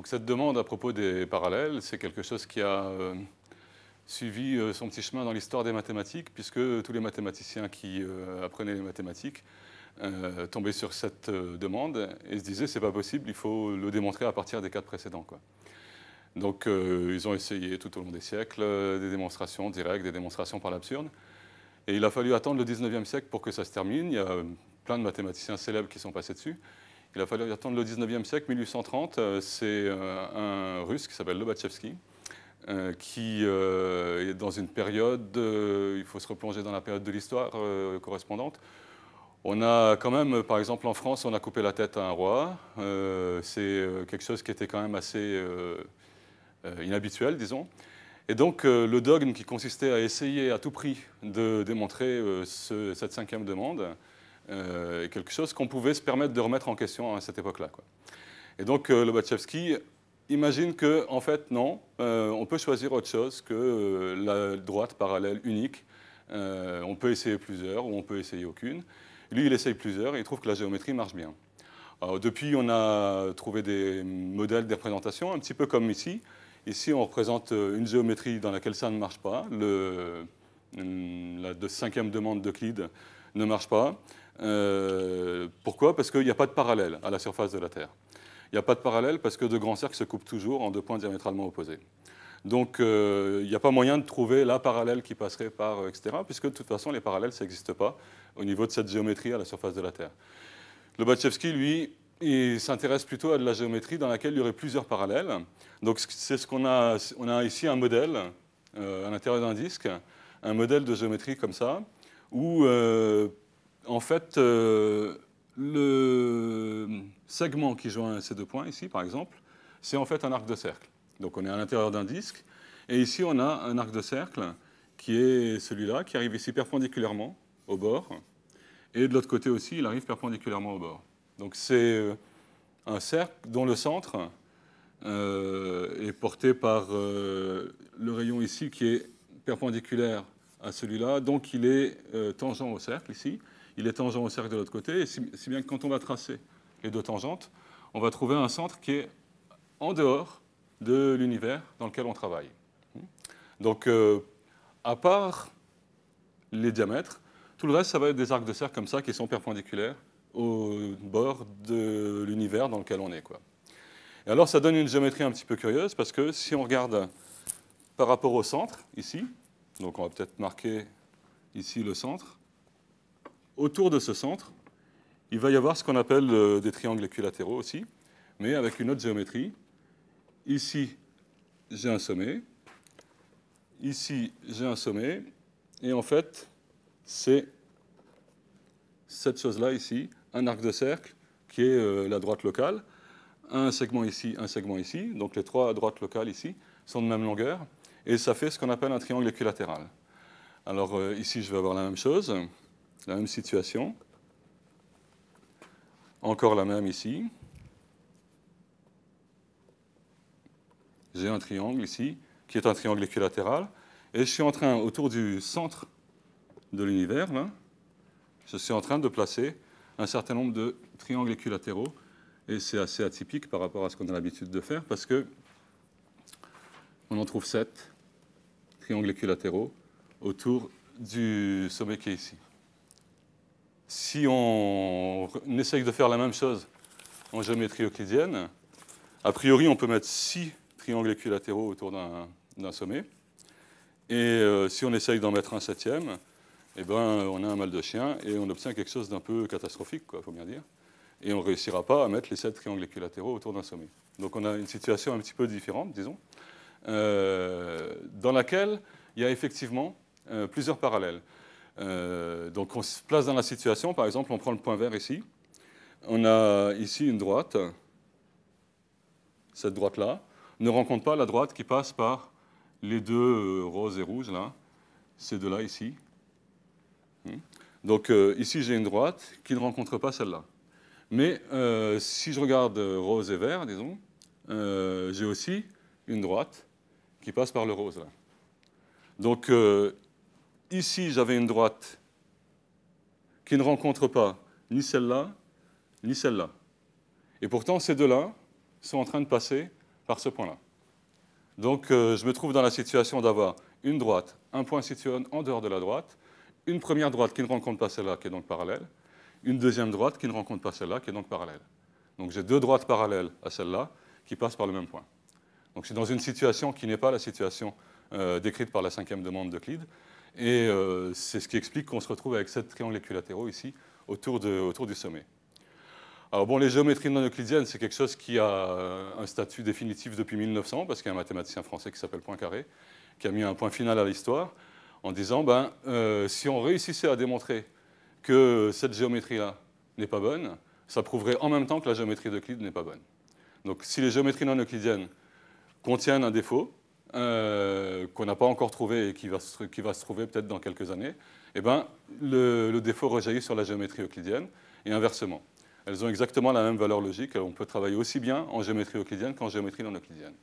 Donc cette demande à propos des parallèles, c'est quelque chose qui a suivi son petit chemin dans l'histoire des mathématiques, puisque tous les mathématiciens qui apprenaient les mathématiques tombaient sur cette demande et se disaient c'est pas possible, il faut le démontrer à partir des cas précédents, quoi. Donc ils ont essayé tout au long des siècles des démonstrations directes, des démonstrations par l'absurde. Et il a fallu attendre le 19e siècle pour que ça se termine. Il y a plein de mathématiciens célèbres qui sont passés dessus. Il a fallu attendre le 19e siècle, 1830. C'est un Russe qui s'appelle Lobachevsky, qui est dans une période, il faut se replonger dans la période de l'histoire correspondante. On a quand même, par exemple en France, on a coupé la tête à un roi. C'est quelque chose qui était quand même assez inhabituel, disons. Et donc le dogme qui consistait à essayer à tout prix de démontrer cette cinquième demande est quelque chose qu'on pouvait se permettre de remettre en question à cette époque-là, quoi. Et donc Lobachevsky imagine que, en fait, non, on peut choisir autre chose que la droite parallèle unique. On peut essayer plusieurs ou on peut essayer aucune. Lui, il essaye plusieurs et il trouve que la géométrie marche bien. Alors, depuis, on a trouvé des modèles, des représentations, un petit peu comme ici. Ici, on représente une géométrie dans laquelle ça ne marche pas. La cinquième demande d'Euclide ne marche pas. Pourquoi? Parce qu'il n'y a pas de parallèle à la surface de la Terre. Il n'y a pas de parallèle parce que de grands cercles se coupent toujours en deux points diamétralement opposés. Donc, il n'y a pas moyen de trouver la parallèle qui passerait par, etc., puisque de toute façon, les parallèles, ça n'existe pas au niveau de cette géométrie à la surface de la Terre. Lobachevsky, lui, il s'intéresse plutôt à de la géométrie dans laquelle il y aurait plusieurs parallèles. Donc, c'est ce qu'on a. On a ici un modèle à l'intérieur d'un disque, un modèle de géométrie comme ça, où, en fait, le segment qui joint ces deux points, ici, par exemple, c'est en fait un arc de cercle. Donc, on est à l'intérieur d'un disque, et ici, on a un arc de cercle qui est celui-là, qui arrive ici perpendiculairement au bord, et de l'autre côté aussi, il arrive perpendiculairement au bord. Donc, c'est un cercle dont le centre est porté par le rayon ici qui est perpendiculaire à celui-là, donc il est tangent au cercle ici, il est tangent au cercle de l'autre côté, et si bien que quand on va tracer les deux tangentes, on va trouver un centre qui est en dehors de l'univers dans lequel on travaille. Donc, à part les diamètres, tout le reste, ça va être des arcs de cercle comme ça qui sont perpendiculaires au bord de l'univers dans lequel on est, quoi. Et alors, ça donne une géométrie un petit peu curieuse parce que si on regarde par rapport au centre, ici, donc on va peut-être marquer ici le centre, autour de ce centre, il va y avoir ce qu'on appelle des triangles équilatéraux aussi, mais avec une autre géométrie. Ici, j'ai un sommet. Ici, j'ai un sommet. Et en fait, c'est cette chose-là ici, un arc de cercle qui est la droite locale. Un segment ici, un segment ici. Donc les trois droites locales ici sont de même longueur. Et ça fait ce qu'on appelle un triangle équilatéral. Alors ici, je vais avoir la même chose, la même situation. Encore la même ici. J'ai un triangle ici, qui est un triangle équilatéral. Et je suis en train, autour du centre de l'univers, là, je suis en train de placer un certain nombre de triangles équilatéraux. Et c'est assez atypique par rapport à ce qu'on a l'habitude de faire, parce que on en trouve 7 triangles équilatéraux autour du sommet qui est ici. Si on essaye de faire la même chose en géométrie euclidienne, a priori, on peut mettre 6 triangles équilatéraux autour d'un sommet. Et si on essaye d'en mettre un 7e, eh ben, on a un mal de chien et on obtient quelque chose d'un peu catastrophique, il faut bien dire. Et on ne réussira pas à mettre les 7 triangles équilatéraux autour d'un sommet. Donc on a une situation un petit peu différente, disons, dans laquelle il y a effectivement plusieurs parallèles. Donc on se place dans la situation, par exemple, on prend le point vert ici. On a ici une droite. Cette droite-là ne rencontre pas la droite qui passe par les deux roses et rouges, là, ces deux-là ici. Donc ici, j'ai une droite qui ne rencontre pas celle-là. Mais si je regarde rose et vert, disons, j'ai aussi une droite qui passe par le rose, là. Donc ici, j'avais une droite qui ne rencontre pas ni celle-là, ni celle-là. Et pourtant, ces deux-là sont en train de passer par ce point-là. Donc je me trouve dans la situation d'avoir une droite, un point situé en dehors de la droite, une première droite qui ne rencontre pas celle-là, qui est donc parallèle, une deuxième droite qui ne rencontre pas celle-là, qui est donc parallèle. Donc j'ai deux droites parallèles à celle-là qui passent par le même point. Donc je suis dans une situation qui n'est pas la situation décrite par la cinquième demande d'Euclide. Et c'est ce qui explique qu'on se retrouve avec 7 triangles équilatéraux ici, autour du sommet. Alors bon, les géométries non euclidiennes, c'est quelque chose qui a un statut définitif depuis 1900, parce qu'il y a un mathématicien français qui s'appelle Poincaré, qui a mis un point final à l'histoire, en disant, si on réussissait à démontrer que cette géométrie-là n'est pas bonne, ça prouverait en même temps que la géométrie d'Euclide n'est pas bonne. Donc si les géométries non euclidiennes contiennent un défaut, qu'on n'a pas encore trouvé et qui va se trouver peut-être dans quelques années, eh ben, le défaut rejaillit sur la géométrie euclidienne, et inversement. Elles ont exactement la même valeur logique. On peut travailler aussi bien en géométrie euclidienne qu'en géométrie non euclidienne.